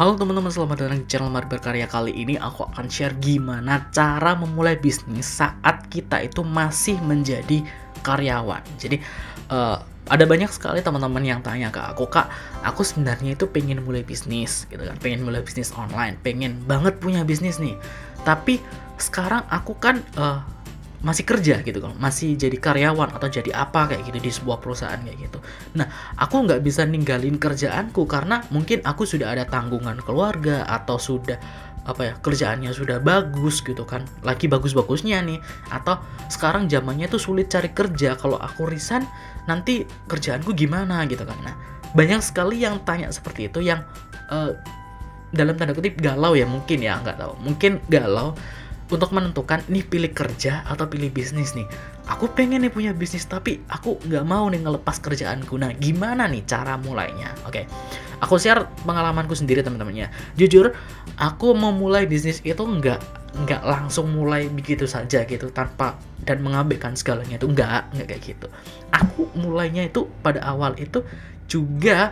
Halo teman-teman, selamat datang di channel Mari Berkarya. Kali ini aku akan share gimana cara memulai bisnis saat kita itu masih menjadi karyawan. Jadi ada banyak sekali teman-teman yang tanya ke aku, Kak, aku sebenarnya itu pengen mulai bisnis gitu kan, pengen mulai bisnis online, pengen banget punya bisnis nih. Tapi sekarang aku kan masih kerja gitu kan, masih jadi karyawan atau jadi apa kayak gitu di sebuah perusahaan kayak gitu. Nah, aku nggak bisa ninggalin kerjaanku karena mungkin aku sudah ada tanggungan keluarga atau sudah kerjaannya sudah bagus gitu kan, lagi bagus-bagusnya nih, atau sekarang zamannya tuh sulit cari kerja, kalau aku resign nanti kerjaanku gimana gitu kan. Nah, banyak sekali yang tanya seperti itu, yang dalam tanda kutip galau ya, mungkin ya, nggak tahu, mungkin galau untuk menentukan ini pilih kerja atau pilih bisnis nih. Aku pengen nih punya bisnis tapi aku nggak mau nih ngelepas kerjaanku. Nah, gimana nih cara mulainya? Oke, aku share pengalamanku sendiri teman-temannya. Jujur, aku memulai bisnis itu nggak langsung mulai begitu saja gitu tanpa dan mengabaikan segalanya, itu nggak kayak gitu. Aku mulainya itu pada awal itu juga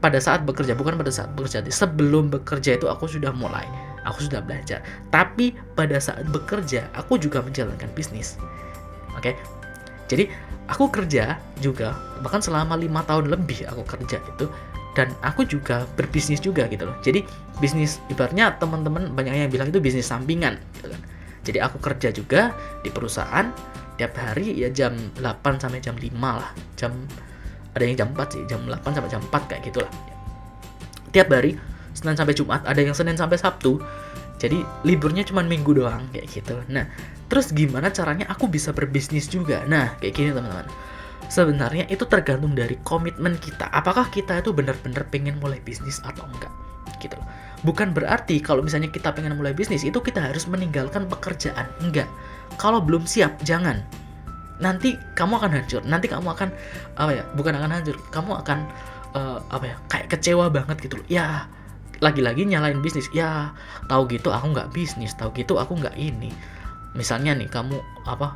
pada saat bekerja, bukan pada saat bekerja. Sebelum bekerja itu aku sudah mulai, aku sudah belajar. Tapi pada saat bekerja, aku juga menjalankan bisnis. Oke, jadi aku kerja juga, bahkan selama 5 tahun lebih aku kerja itu, dan aku juga berbisnis juga gitu loh. Jadi bisnis, ibaratnya teman-teman banyak yang bilang itu bisnis sampingan gitu kan. Jadi aku kerja juga di perusahaan tiap hari ya, jam 8 sampai jam 5 lah. Ada yang jam 4 sih, jam 8 sampai jam 4 kayak gitulah. Tiap hari, Senin sampai Jumat, ada yang Senin sampai Sabtu. Jadi liburnya cuma minggu doang kayak gitu. Nah, terus gimana caranya aku bisa berbisnis juga? Nah, kayak gini teman-teman. Sebenarnya itu tergantung dari komitmen kita. Apakah kita itu benar-benar pengen mulai bisnis atau enggak? Gitu loh. Bukan berarti kalau misalnya kita pengen mulai bisnis itu kita harus meninggalkan pekerjaan. Enggak. Kalau belum siap, jangan. Nanti kamu akan hancur. Nanti kamu akan bukan akan hancur. Kamu akan kayak kecewa banget gitu loh. Ya, lagi-lagi nyalain bisnis. Ya, tahu gitu aku nggak bisnis, tahu gitu aku nggak ini. Misalnya nih kamu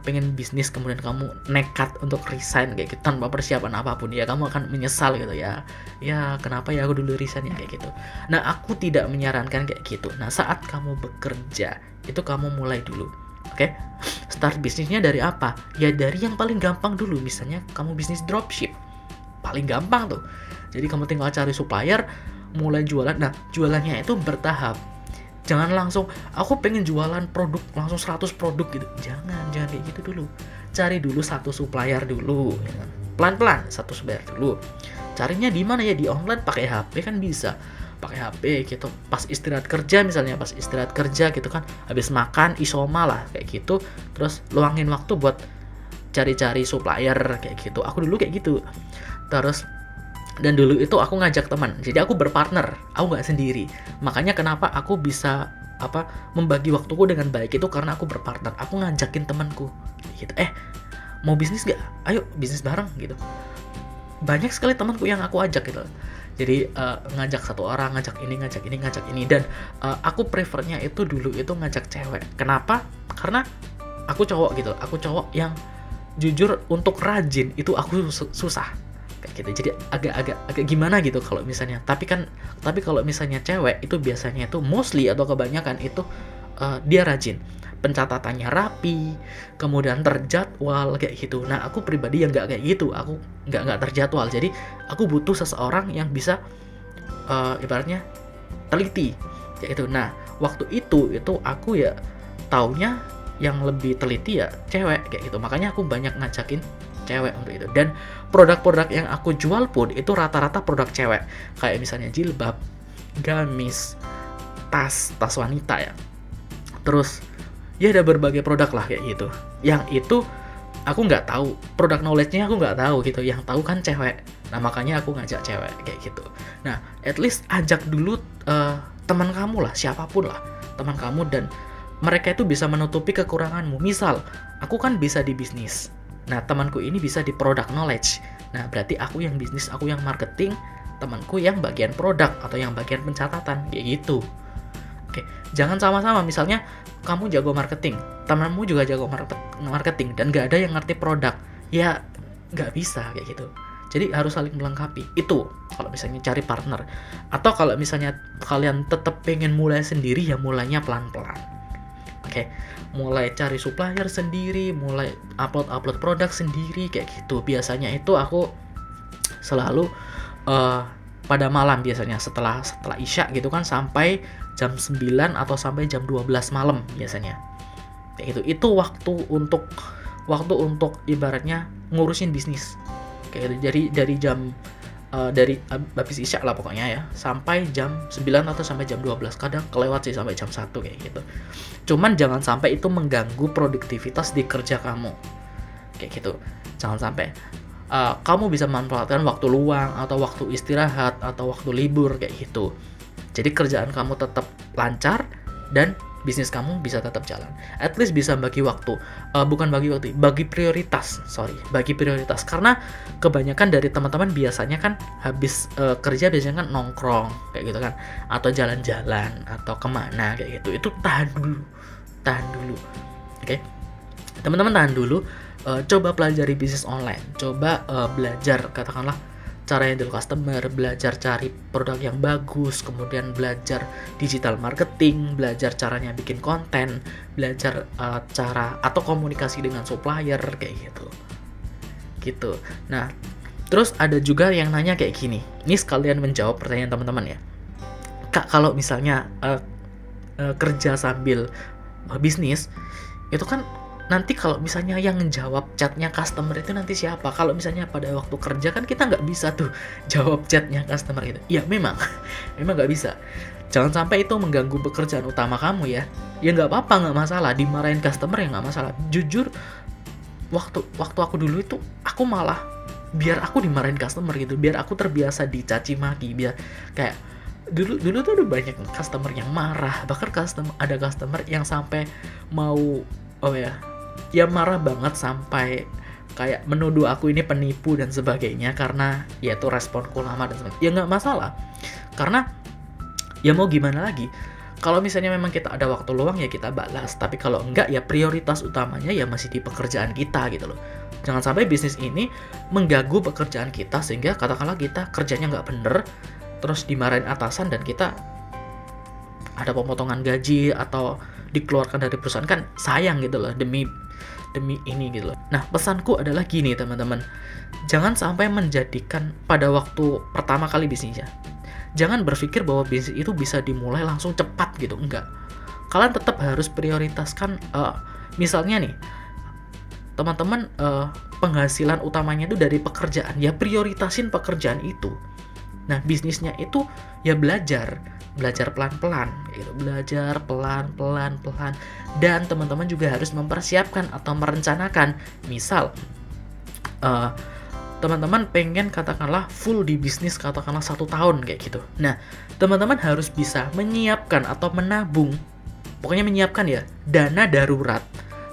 pengen bisnis, kemudian kamu nekat untuk resign kayak gitu tanpa persiapan apapun, ya kamu akan menyesal gitu ya. Ya, kenapa ya aku dulu resign ya kayak gitu. Nah, aku tidak menyarankan kayak gitu. Nah, saat kamu bekerja itu kamu mulai dulu. Oke, start bisnisnya dari apa? Ya dari yang paling gampang dulu. Misalnya kamu bisnis dropship, paling gampang tuh. Jadi kamu tinggal cari supplier, mulai jualan. Nah, jualannya itu bertahap. Jangan langsung aku pengen jualan produk langsung 100 produk gitu. Jangan kayak gitu dulu. Cari dulu satu supplier dulu, ya kan? Pelan-pelan satu supplier dulu. Carinya di mana ya? Di online, pakai HP kan bisa. Pakai HP gitu. Pas istirahat kerja misalnya, pas istirahat kerja gitu kan, habis makan isoma lah kayak gitu. Terus luangin waktu buat cari-cari supplier kayak gitu. Aku dulu kayak gitu. Terus dan dulu itu aku ngajak teman, jadi aku berpartner, aku nggak sendiri. Makanya kenapa aku bisa membagi waktuku dengan baik itu karena aku berpartner. Aku ngajakin temanku gitu, mau bisnis gak? Ayo bisnis bareng gitu. Banyak sekali temanku yang aku ajak gitu. Jadi ngajak satu orang, ngajak ini, dan aku prefernya itu dulu itu ngajak cewek. Kenapa? Karena aku cowok gitu. Aku cowok yang jujur untuk rajin itu aku susah kayak gitu. Jadi agak gimana gitu kalau misalnya. Tapi kalau misalnya cewek itu biasanya itu mostly atau kebanyakan itu dia rajin, pencatatannya rapi, kemudian terjadwal kayak gitu. Nah, aku pribadi yang nggak kayak gitu. Aku nggak terjadwal. Jadi aku butuh seseorang yang bisa ibaratnya teliti kayak gitu. Nah, waktu itu aku ya taunya yang lebih teliti ya cewek kayak gitu. Makanya aku banyak ngajakin cewek untuk itu. Dan produk-produk yang aku jual pun itu rata-rata produk cewek. Kayak misalnya jilbab, gamis, tas wanita ya. Terus ya ada berbagai produk lah kayak gitu. Yang itu aku nggak tahu, produk knowledge-nya aku nggak tahu gitu. Yang tahu kan cewek. Nah, makanya aku ngajak cewek kayak gitu. Nah, at least ajak dulu teman kamu lah, siapapun lah teman kamu, dan mereka itu bisa menutupi kekuranganmu. Misal, aku kan bisa di bisnis. Nah, temanku ini bisa di product knowledge. Nah, berarti aku yang bisnis, aku yang marketing, temanku yang bagian produk atau yang bagian pencatatan, kayak gitu. Oke, jangan sama-sama. Misalnya kamu jago marketing, temanmu juga jago marketing, dan gak ada yang ngerti produk. Ya, gak bisa kayak gitu. Jadi harus saling melengkapi. Itu kalau misalnya cari partner. Atau kalau misalnya kalian tetap pengen mulai sendiri, ya mulainya pelan-pelan. Oke, mulai cari supplier sendiri, mulai upload produk sendiri kayak gitu. Biasanya itu aku selalu pada malam, biasanya setelah Isya gitu kan, sampai jam 9 atau sampai jam 12 malam biasanya. Kayak gitu. Itu waktu untuk ibaratnya ngurusin bisnis. Kayak gitu. Jadi dari jam dari habis Isya lah pokoknya ya, sampai jam 9 atau sampai jam 12, kadang kelewat sih sampai jam 1 kayak gitu. Cuman jangan sampai itu mengganggu produktivitas di kerja kamu. Kayak gitu. Jangan sampai kamu bisa manfaatkan waktu luang atau waktu istirahat atau waktu libur kayak gitu. Jadi kerjaan kamu tetap lancar dan bisnis kamu bisa tetap jalan. At least bisa bagi waktu, bagi prioritas. Bagi prioritas. Karena kebanyakan dari teman-teman biasanya kan habis kerja biasanya kan nongkrong kayak gitu kan, atau jalan-jalan atau kemana kayak gitu. Itu tahan dulu. Oke? Teman-teman tahan dulu. Coba pelajari bisnis online. Coba belajar katakanlah cara handle customer, belajar cari produk yang bagus, kemudian belajar digital marketing, belajar caranya bikin konten, belajar cara atau komunikasi dengan supplier kayak gitu. Nah, terus ada juga yang nanya kayak gini. Ini sekalian menjawab pertanyaan teman-teman ya. Kak, kalau misalnya kerja sambil bisnis, itu kan nanti kalau misalnya yang ngejawab chatnya customer itu nanti siapa? Kalau misalnya pada waktu kerja kan kita nggak bisa tuh jawab chatnya customer itu. Ya memang nggak bisa. Jangan sampai itu mengganggu pekerjaan utama kamu ya. Ya nggak apa-apa, nggak masalah. Dimarahin customer ya nggak masalah. Jujur, waktu aku dulu itu aku malah biar aku dimarahin customer gitu, biar aku terbiasa dicaci maki, biar kayak dulu tuh udah banyak customer yang marah. Bahkan ada customer yang sampai mau ya marah banget sampai kayak menuduh aku ini penipu dan sebagainya, karena ya itu responku lama dan sebagainya. Ya nggak masalah, karena ya mau gimana lagi, kalau misalnya memang kita ada waktu luang ya kita balas, tapi kalau enggak ya prioritas utamanya ya masih di pekerjaan kita gitu loh. Jangan sampai bisnis ini mengganggu pekerjaan kita sehingga katakanlah kita kerjanya nggak bener, terus dimarahin atasan dan kita ada pemotongan gaji atau dikeluarkan dari perusahaan, kan sayang gitu loh, demi ini gitu loh. Nah, pesanku adalah gini teman-teman, jangan sampai menjadikan pada waktu pertama kali bisnisnya, jangan berpikir bahwa bisnis itu bisa dimulai langsung cepat gitu, enggak. Kalian tetap harus prioritaskan, misalnya nih teman-teman penghasilan utamanya itu dari pekerjaan, ya prioritasin pekerjaan itu. Nah, bisnisnya itu ya belajar pelan-pelan gitu, belajar pelan-pelan, dan teman-teman juga harus mempersiapkan atau merencanakan. Misal teman-teman pengen katakanlah full di bisnis katakanlah 1 tahun kayak gitu. Nah, teman-teman harus bisa menyiapkan atau menabung, pokoknya menyiapkan ya dana darurat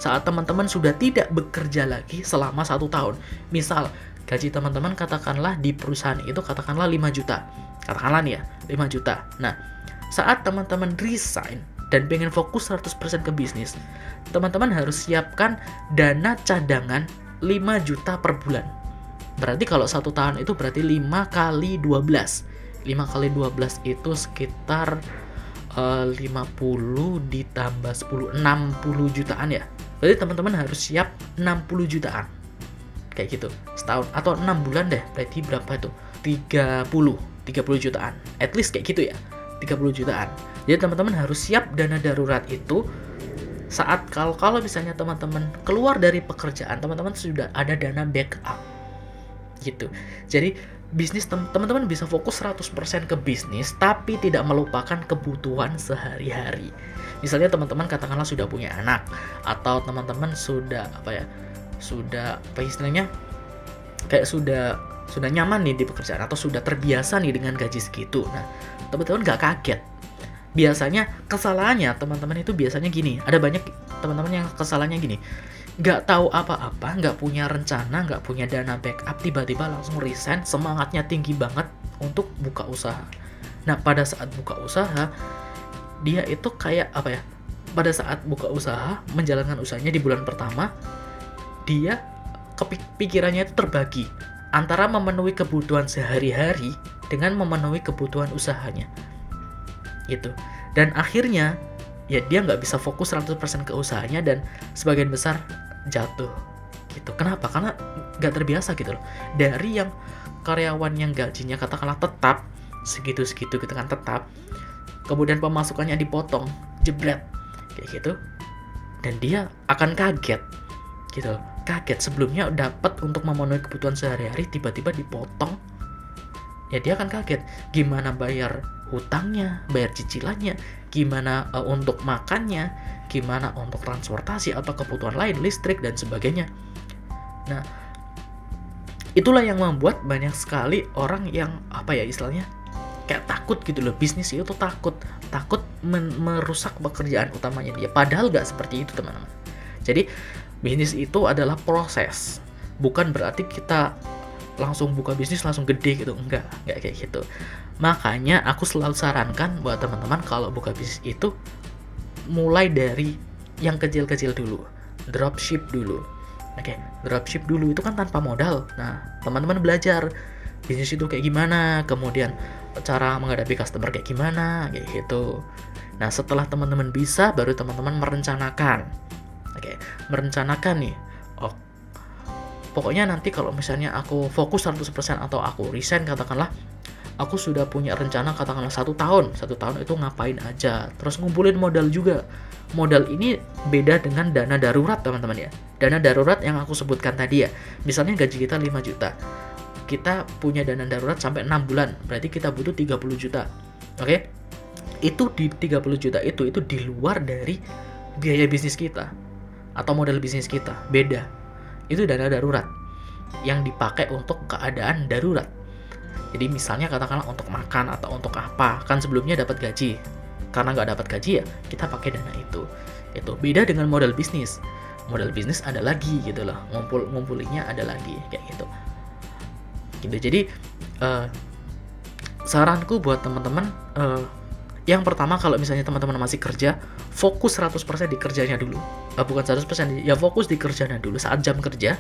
saat teman-teman sudah tidak bekerja lagi selama 1 tahun. Misal gaji teman-teman katakanlah di perusahaan itu katakanlah 5 juta. Katakanlah nih ya, 5 juta. Nah, saat teman-teman resign dan pengen fokus 100% ke bisnis, teman-teman harus siapkan dana cadangan 5 juta per bulan. Berarti kalau 1 tahun itu berarti 5 kali 12. 5 kali 12 itu sekitar 50 ditambah 10, 60 jutaan ya. Berarti teman-teman harus siap 60 jutaan. Kayak gitu, setahun atau 6 bulan deh, berarti berapa itu? 30 jutaan, at least kayak gitu ya, 30 jutaan. Jadi teman-teman harus siap dana darurat itu saat kalau misalnya teman-teman keluar dari pekerjaan, teman-teman sudah ada dana backup gitu. Jadi bisnis teman-teman bisa fokus 100% ke bisnis tapi tidak melupakan kebutuhan sehari-hari. Misalnya teman-teman katakanlah sudah punya anak, atau teman-teman sudah istilahnya kayak sudah nyaman nih di pekerjaan atau sudah terbiasa nih dengan gaji segitu. Nah, teman-teman nggak kaget. Biasanya kesalahannya teman-teman itu biasanya gini, ada banyak teman-teman yang kesalahannya gini, nggak tahu apa-apa, nggak punya rencana, nggak punya dana backup, tiba-tiba langsung resign, semangatnya tinggi banget untuk buka usaha. Nah, pada saat buka usaha, dia itu kayak pada saat buka usaha, menjalankan usahanya di bulan pertama, dia pikirannya itu terbagi antara memenuhi kebutuhan sehari-hari dengan memenuhi kebutuhan usahanya gitu. Dan akhirnya ya dia nggak bisa fokus 100% ke usahanya dan sebagian besar jatuh gitu. Kenapa? Karena nggak terbiasa gitu loh. Dari yang karyawan yang gajinya katakanlah tetap segitu-segitu gitu kan, tetap, kemudian pemasukannya dipotong jebret kayak gitu, dan dia akan kaget gitu loh. Kaget, sebelumnya dapat untuk memenuhi kebutuhan sehari-hari tiba-tiba dipotong, ya dia akan kaget gimana bayar hutangnya, bayar cicilannya, gimana untuk makannya, gimana untuk transportasi atau kebutuhan lain, listrik dan sebagainya. Nah, itulah yang membuat banyak sekali orang yang apa ya istilahnya kayak takut gitu loh. Bisnis itu takut merusak pekerjaan utamanya dia, padahal nggak seperti itu teman-teman. Jadi bisnis itu adalah proses, bukan berarti kita langsung buka bisnis langsung gede gitu, enggak kayak gitu. Makanya aku selalu sarankan buat teman-teman kalau buka bisnis itu mulai dari yang kecil-kecil dulu, dropship dulu. Oke, dropship dulu itu kan tanpa modal. Nah, teman-teman belajar bisnis itu kayak gimana, kemudian cara menghadapi customer kayak gimana, kayak gitu. Nah, setelah teman-teman bisa, baru teman-teman merencanakan. Oke, merencanakan nih, oh, pokoknya nanti kalau misalnya aku fokus 100% atau aku resign katakanlah, aku sudah punya rencana katakanlah 1 tahun itu ngapain aja, terus ngumpulin modal juga. Modal ini beda dengan dana darurat teman-teman ya. Dana darurat yang aku sebutkan tadi ya, misalnya gaji kita 5 juta, kita punya dana darurat sampai 6 bulan, berarti kita butuh 30 juta. Oke, itu di 30 juta itu di luar dari biaya bisnis kita atau modal bisnis kita, beda. Itu dana darurat yang dipakai untuk keadaan darurat. Jadi misalnya katakanlah untuk makan atau untuk apa, kan sebelumnya dapat gaji, karena nggak dapat gaji ya kita pakai dana itu beda dengan modal bisnis. Modal bisnis ada lagi gitu loh, ngumpulinnya ada lagi kayak gitu. Jadi saranku buat teman-teman, yang pertama kalau misalnya teman-teman masih kerja, fokus 100% di kerjanya dulu. Bukan 100%, ya fokus di kerjanya dulu saat jam kerja.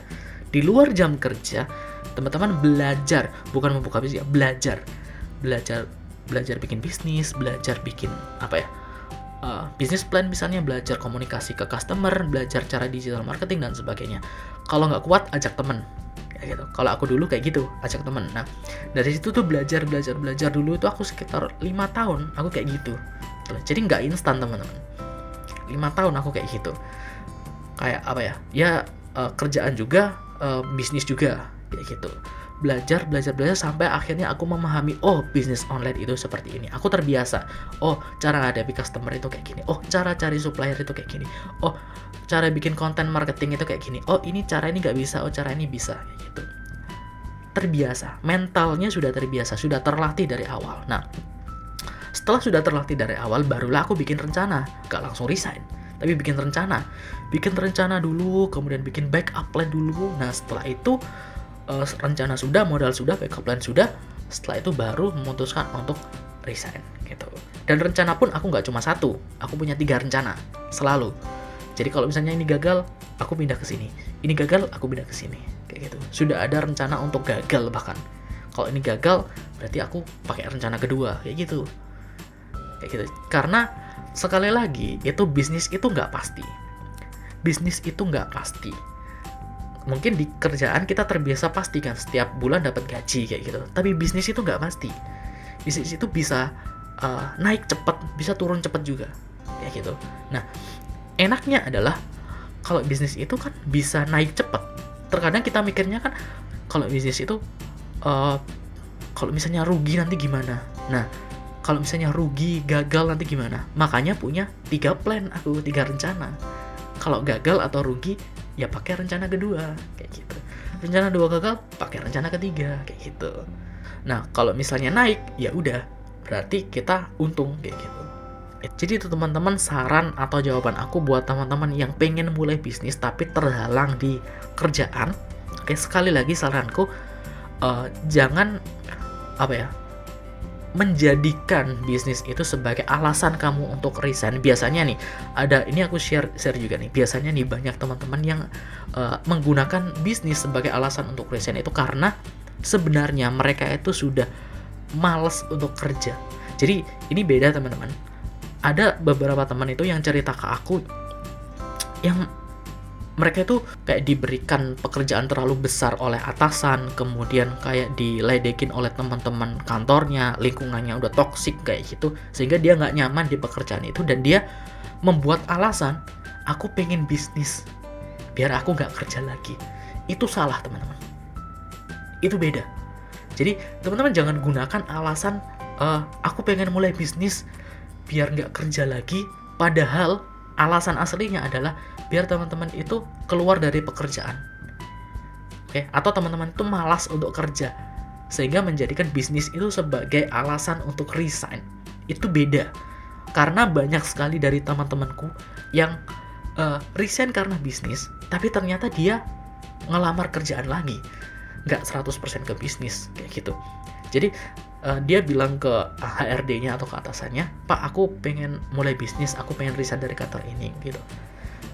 Di luar jam kerja, teman-teman belajar, bukan membuka bisnis ya, belajar bikin bisnis, belajar bikin apa ya, bisnis plan misalnya, belajar komunikasi ke customer, belajar cara digital marketing dan sebagainya. Kalau nggak kuat, ajak temen. Kayak gitu. Kalau aku dulu kayak gitu, ajak temen. Nah, dari situ tuh belajar dulu itu aku sekitar 5 tahun aku kayak gitu. Jadi nggak instan teman-teman. 5 tahun aku kayak gitu. Kayak apa ya? Ya kerjaan juga, bisnis juga kayak gitu. Belajar sampai akhirnya aku memahami, oh bisnis online itu seperti ini. Aku terbiasa. Oh, cara menghadapi customer itu kayak gini. Oh, cara cari supplier itu kayak gini. Oh, cara bikin konten marketing itu kayak gini. Oh, ini cara ini nggak bisa. Oh, cara ini bisa kayak gitu. Terbiasa. Mentalnya sudah terbiasa, sudah terlatih dari awal. Nah, setelah sudah terlatih dari awal, barulah aku bikin rencana. Gak langsung resign, tapi bikin rencana. Bikin rencana dulu, kemudian bikin backup plan dulu. Nah, setelah itu rencana sudah, modal sudah, backup plan sudah, setelah itu baru memutuskan untuk resign gitu. Dan rencana pun aku nggak cuma satu, aku punya 3 rencana selalu. Jadi kalau misalnya ini gagal, aku pindah ke sini. Ini gagal, aku pindah ke sini. Kayak gitu. Sudah ada rencana untuk gagal bahkan. Kalau ini gagal, berarti aku pakai rencana kedua, kayak gitu. Kayak gitu. Karena sekali lagi, itu bisnis itu nggak pasti. Bisnis itu nggak pasti. Mungkin di kerjaan kita terbiasa pasti kan setiap bulan dapat gaji kayak gitu. Tapi bisnis itu nggak pasti. Bisnis itu bisa naik cepat, bisa turun cepat juga kayak gitu. Nah, enaknya adalah kalau bisnis itu kan bisa naik cepat. Terkadang kita mikirnya kan kalau bisnis itu kalau misalnya rugi nanti gimana. Nah, kalau misalnya rugi, gagal nanti gimana. Makanya punya 3 plan aku, 3 rencana. Kalau gagal atau rugi, ya pakai rencana kedua kayak gitu. Rencana 2 gagal, pakai rencana ketiga kayak gitu. Nah, kalau misalnya naik, ya udah, berarti kita untung kayak gitu. Jadi itu teman-teman saran atau jawaban aku buat teman-teman yang pengen mulai bisnis tapi terhalang di kerjaan. Oke, sekali lagi saranku, jangan apa ya, menjadikan bisnis itu sebagai alasan kamu untuk resign. Biasanya nih, ini aku share juga nih. Biasanya nih banyak teman-teman yang menggunakan bisnis sebagai alasan untuk resign itu karena sebenarnya mereka itu sudah males untuk kerja. Jadi ini beda teman-teman. Ada beberapa teman itu yang cerita ke aku yang mereka itu kayak diberikan pekerjaan terlalu besar oleh atasan, kemudian kayak diledekin oleh teman-teman kantornya, lingkungannya udah toksik kayak gitu, sehingga dia nggak nyaman di pekerjaan itu dan dia membuat alasan, aku pengen bisnis, biar aku nggak kerja lagi. Itu salah teman-teman. Itu beda. Jadi teman-teman jangan gunakan alasan, aku pengen mulai bisnis, biar nggak kerja lagi, padahal alasan aslinya adalah biar teman-teman itu keluar dari pekerjaan. Oke, atau teman-teman itu malas untuk kerja sehingga menjadikan bisnis itu sebagai alasan untuk resign. Itu beda. Karena banyak sekali dari teman-temanku yang resign karena bisnis, tapi ternyata dia ngelamar kerjaan lagi. Nggak 100% ke bisnis kayak gitu. Jadi dia bilang ke HRD-nya atau ke atasannya, Pak, aku pengen mulai bisnis, aku pengen resign dari kantor ini gitu.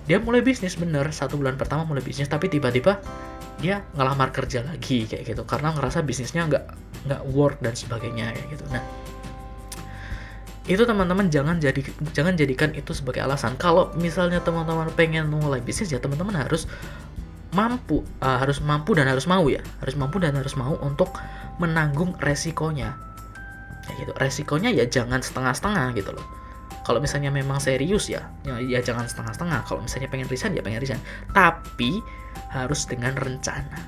Dia mulai bisnis bener, 1 bulan pertama mulai bisnis, tapi tiba-tiba dia ngelamar kerja lagi kayak gitu, karena ngerasa bisnisnya nggak work dan sebagainya kayak gitu. Nah, itu teman-teman jangan jadikan itu sebagai alasan. Kalau misalnya teman-teman pengen mulai bisnis, ya teman-teman harus mampu dan harus mau ya, harus mampu dan harus mau untuk menanggung resikonya kayak gitu. Resikonya ya jangan setengah-setengah gitu loh. Kalau misalnya memang serius ya jangan setengah-setengah. Kalau misalnya pengen resign ya pengen resign, tapi harus dengan rencana.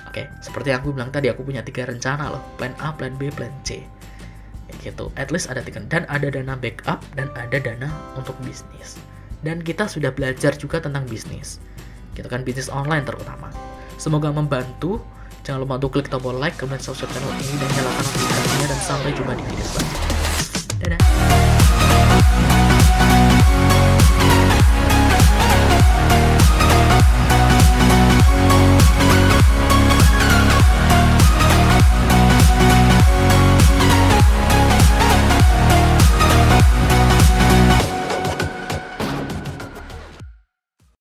Oke, seperti yang aku bilang tadi, aku punya 3 rencana loh, plan A, plan B, plan C kayak gitu. At least ada 3, dan ada dana backup dan ada dana untuk bisnis. Dan kita sudah belajar juga tentang bisnis gitu kan, bisnis online terutama. Semoga membantu. Jangan lupa untuk klik tombol like, kemudian subscribe channel ini dan nyalakan notifikasinya, dan sampai jumpa di video selanjutnya.